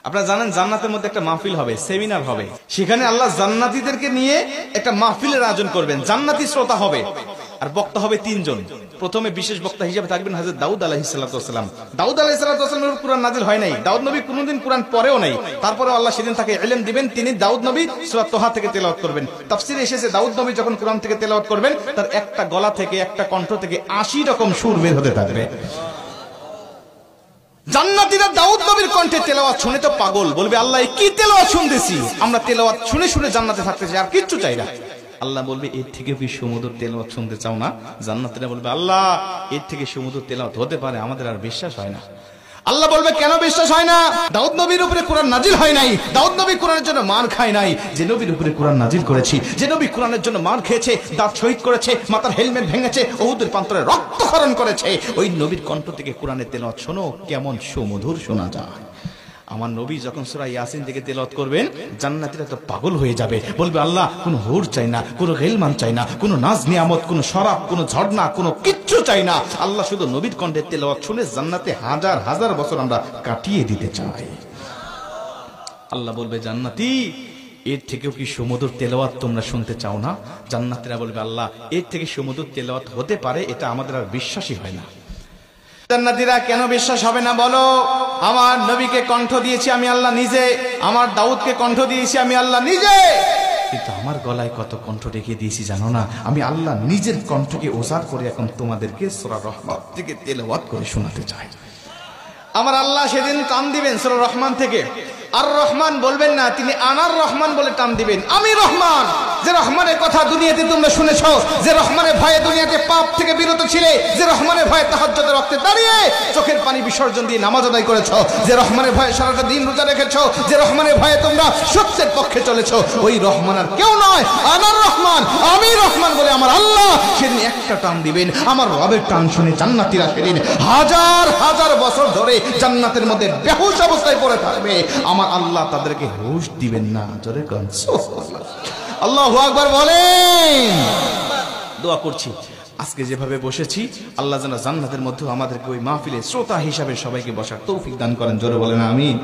আপনারা জানেন জান্নাতের মধ্যে একটা মাহফিল হবে, সেমিনার হবে। সেখানে আল্লাহ জান্নাতীদেরকে নিয়ে একটা মাহফিলের আয়োজন করবেন। জান্নাতি শ্রোতা হবে আর বক্তা হবে 3 জন। প্রথমে বিশেষ বক্তা হিসেবে থাকবেন হযরত দাউদ আলাইহিস সালাম। দাউদ আলাইহিস সালামের কুরআন নাযিল হয় নাই, দাউদ নবী কোনদিন কুরআন পড়েও নাই। তারপরে আল্লাহ সেদিন তাকে ইলম দিবেন, তিনি দাউদ নবী সূরা তোহা থেকে তেলাওয়াত করবেন। তাফসীরে এসেছে দাউদ নবী যখন কুরআন থেকে তেলাওয়াত করবেন তার একটা গলা থেকে, একটা কণ্ঠ থেকে 80 রকম সুর বের হতে থাকবে। জান্নাতীরা দাউদ নবীর কণ্ঠে তেলাওয়াত শুনে তো পাগল, বলবে আল্লাহ কি তেলাওয়াত শুনতেছি, আমরা তেলাওয়াত শুনে শুনে জান্নাতে থাকতে চাই, আর কিচ্ছু চাই না। আল্লাহ বলবে এর থেকে কি সুমধুর তেলাওয়াত শুনতে চাও না? জান্নাতীরা বলবে আল্লাহ এর থেকে সুমধুর তেলাওয়াত হতে পারে, আমাদের আর বিশ্বাস হয় না। আল্লাহ বলবে কেন বিশ্বাস হয় না? দাউদ নবীর উপরে কোরআন নাজিল হয় নাই, দাউদ নবী কোরআনের জন্য মার খায় নাই। যে নবীর উপরে কোরআন নাজিল করেছি, যে নবী কোরআনের জন্য মার খেয়েছে, দাঁত শহীদ করেছে, মাথার হেলমেট ভেঙেছে, উহুদের প্রান্তরে রক্তক্ষরণ করেছে, ওই নবীর কণ্ঠ থেকে কোরআনের তেলাওয়াত শোনো কেমন সুমধুর শোনা যায়। আমার নবী যখন সূরা ইয়াসিন থেকে তেলাওয়াত করবেন জান্নাতীরা তো পাগল হয়ে যাবে, বলবে আল্লাহ কোনো হুর চাই না, কোনো গিলমান চাই না, কোনো নাজ নিয়ামত, কোনো শরাব, কোনো ঝর্ণা, কোনো কিচ্ছু চাই না। আল্লাহ শুধু নবীর কণ্ঠে তেলাওয়াত শুনে জান্নাতে হাজার হাজার বছর আমরা কাটিয়ে দিতে চাই। আল্লাহ বলবে জান্নাতি এর থেকেও কি সুমধুর তেলাওয়াত তোমরা শুনতে চাও না? জান্নাতীরা বলবে আল্লাহ এর থেকে সুমধুর তেলাওয়াত হতে পারে, এটা আমাদের আর বিশ্বাসই হয় না। জান্নাতীরা কেন বিশ্বাস হবে না বলো? আমার নবীকে কণ্ঠ দিয়েছি আমি আল্লাহ নিজে, আমার দাউদকে কণ্ঠ দিয়েছি আমি আল্লাহ নিজে, কিন্তু আমার গলায় কত কণ্ঠ রেখে দিয়েছি জানো না? আমি আল্লাহ নিজের কণ্ঠকে ওসার করে এখন তোমাদেরকে সূরা রহমান থেকে তেলাওয়াত করে শোনাতে চাই। আমার আল্লাহ সেদিন টান দিবেন সূরা রহমান থেকে, আর রহমান বলবেন না, তিনি আনার রহমান বলে টান দিবেন। আমি রহমান, যে রহমানের কথা দুনিয়াতে তোমরা শুনেছো, যে রহমানের ভয়ে দুনিয়াতে পাপ থেকে বিরত ছিলে, যে রহমানের ভয়ে তাহাজ্জুদের ওয়াক্তে দাঁড়িয়ে চোখের পানি বিসর্জন দিয়ে নামাজ আদায় করেছো, যে রহমানের ভয়ে সারাটা দিন রোজা রেখেছো, যে রহমানের ভয়ে তোমরা সত্যের পক্ষে চলেছো, ওই রহমান আর কেউ নয়, আনার রহমান, আমি রহমান বলে আমার আল্লাহ সেদিন একটা টান দিবেন। আমার রবের টান শুনে জান্নাতীরা সেদিন হাজার হাজার বছর ধরে জান্নাতের মধ্যে বেহুশ অবস্থায় পড়ে থাকবে। আমার আল্লাহ তাদেরকে হুশ দিবেন না। জোরে গান আল্লাহু আকবার বলেন। দোয়া করছি আজকে যেভাবে বসেছি আল্লাহ যেন জান্নাতের মধ্যে আমাদেরকে ওই মাহফিলে শ্রোতা হিসাবে সবাইকে বসার তৌফিক দান করেন। জোরে বলেন আমিন।